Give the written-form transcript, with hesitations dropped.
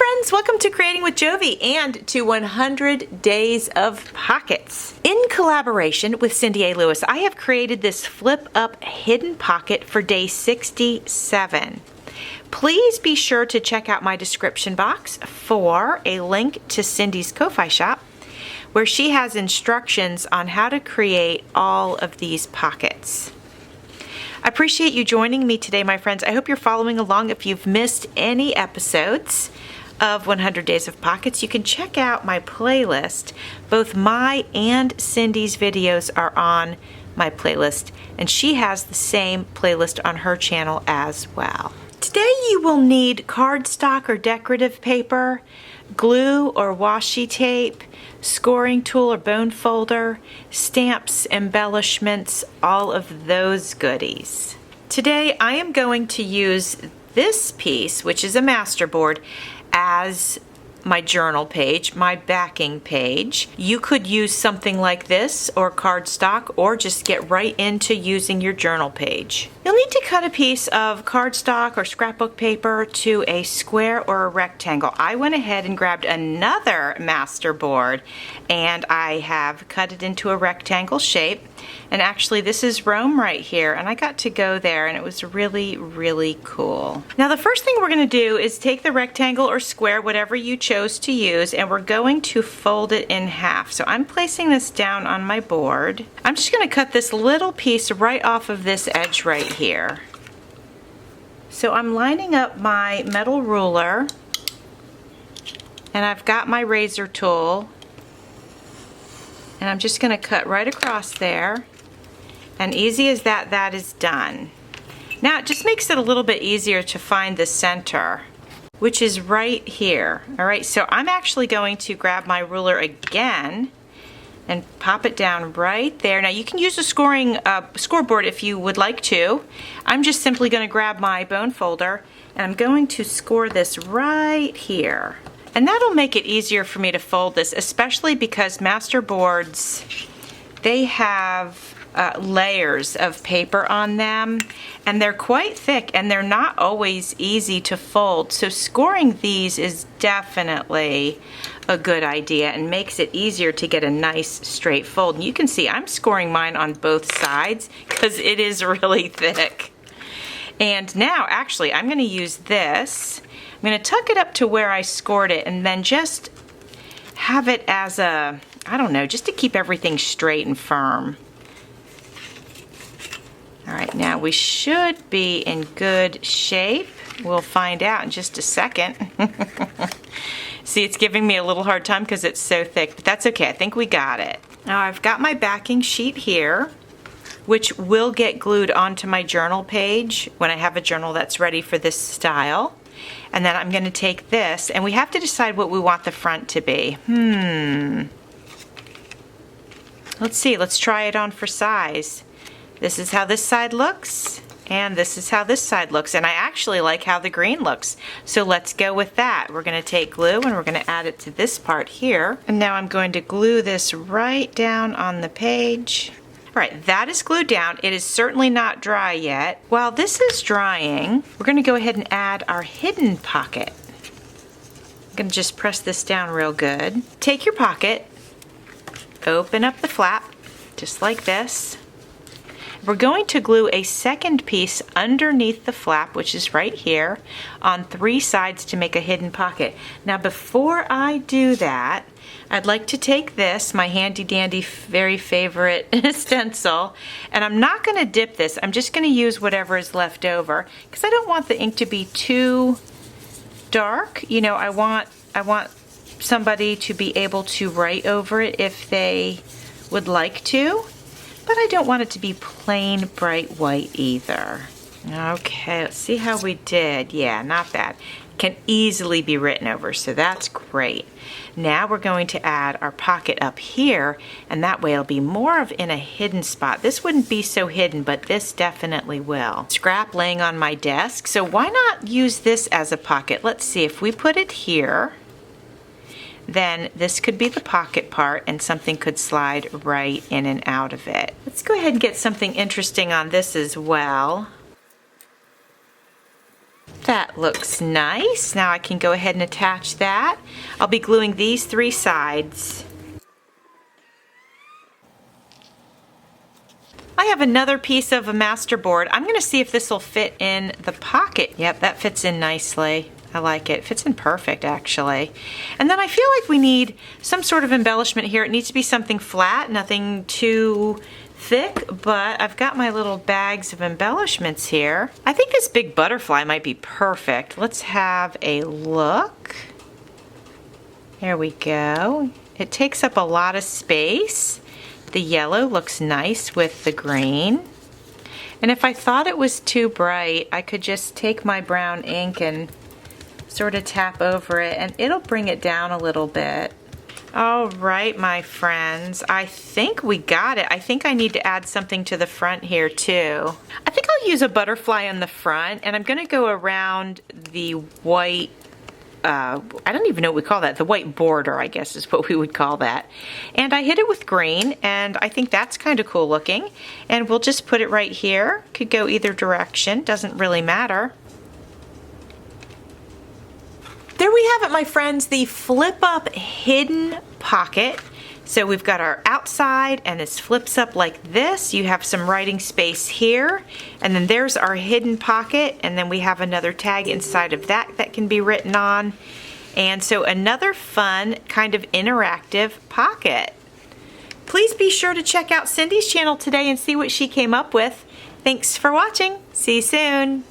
friends, welcome to Creating with Jovi and to 100 Days of Pockets. In collaboration with Cindy A. Lewis, I have created this flip-up hidden pocket for day 67. Please be sure to check out my description box for a link to Cindy's Ko-Fi shop, where she has instructions on how to create all of these pockets. I appreciate you joining me today, my friends. I hope you're following along. If you've missed any episodes of 100 Days of Pockets, you can check out my playlist. Both my and Cindy's videos are on my playlist, and she has the same playlist on her channel as well. Today you will need cardstock or decorative paper, glue or washi tape, scoring tool or bone folder, stamps, embellishments, all of those goodies. Today I am going to use this piece, which is a masterboard, as my journal page, my backing page. You could use something like this or cardstock, or just get right into using your journal page. You'll need to cut a piece of cardstock or scrapbook paper to a square or a rectangle. I went ahead and grabbed another masterboard and I have cut it into a rectangle shape. And actually this is Rome right here, and I got to go there and it was really, really cool. Now the first thing we're going to do is take the rectangle or square, whatever you chose to use, and we're going to fold it in half. So I'm placing this down on my board. I'm just going to cut this little piece right off of this edge right here. So I'm lining up my metal ruler, and I've got my razor tool, and I'm just going to cut right across there. And easy as that, that is done. Now it just makes it a little bit easier to find the center, which is right here. All right, so I'm actually going to grab my ruler again and pop it down right there. Now you can use a scoreboard if you would like to. I'm just simply going to grab my bone folder and I'm going to score this right here. And that'll make it easier for me to fold this, especially because masterboards, they have layers of paper on them, and they're quite thick and they're not always easy to fold. So scoring these is definitely a good idea and makes it easier to get a nice straight fold. And you can see I'm scoring mine on both sides because it is really thick. And now actually I'm going to use this. I'm going to tuck it up to where I scored it and then just have it as a, I don't know, just to keep everything straight and firm. All right, now we should be in good shape. We'll find out in just a second. See, it's giving me a little hard time because it's so thick, but that's okay. I think we got it. Now I've got my backing sheet here, which will get glued onto my journal page when I have a journal that's ready for this style. And then I'm going to take this, and we have to decide what we want the front to be. Let's see, let's try it on for size. This is how this side looks, and this is how this side looks, and I actually like how the green looks. So let's go with that. We're going to take glue and we're going to add it to this part here. And now I'm going to glue this right down on the page. All right, that is glued down. It is certainly not dry yet. While this is drying, we're going to go ahead and add our hidden pocket. I'm going to just press this down real good. Take your pocket, open up the flap, just like this. We're going to glue a second piece underneath the flap, which is right here, on 3 sides to make a hidden pocket. Now before I do that, I'd like to take this, my handy dandy, very favorite stencil, and I'm not going to dip this. I'm just going to use whatever is left over because I don't want the ink to be too dark. You know, I want somebody to be able to write over it if they would like to. But I don't want it to be plain bright white either. Okay, let's see how we did. Yeah, not bad. Can easily be written over, so that's great. Now we're going to add our pocket up here, and that way it'll be more of in a hidden spot. This wouldn't be so hidden, but this definitely will. Scrap laying on my desk, so why not use this as a pocket? Let's see, if we put it here, then this could be the pocket part and something could slide right in and out of it. Let's go ahead and get something interesting on this as well. That looks nice. Now I can go ahead and attach that. I'll be gluing these 3 sides. I have another piece of a master board. I'm going to see if this will fit in the pocket. Yep, that fits in nicely. I like it. It fits in perfect, actually. And then I feel like we need some sort of embellishment here. It needs to be something flat, nothing too thick, but I've got my little bags of embellishments here. I think this big butterfly might be perfect. Let's have a look. There we go. It takes up a lot of space. The yellow looks nice with the green. And if I thought it was too bright, I could just take my brown ink and sort of tap over it, and it'll bring it down a little bit. All right, my friends, I think we got it. I think I need to add something to the front here too. I think I'll use a butterfly on the front, and I'm going to go around the white, I don't even know what we call that, the white border, I guess is what we would call that. And I hit it with green, and I think that's kind of cool looking. And we'll just put it right here. Could go either direction, doesn't really matter. There we have it, my friends, the flip-up hidden pocket. So we've got our outside, and this flips up like this. You have some writing space here, and then there's our hidden pocket, and then we have another tag inside of that that can be written on. And so another fun kind of interactive pocket. Please be sure to check out Cindy's channel today and see what she came up with. Thanks for watching. See you soon.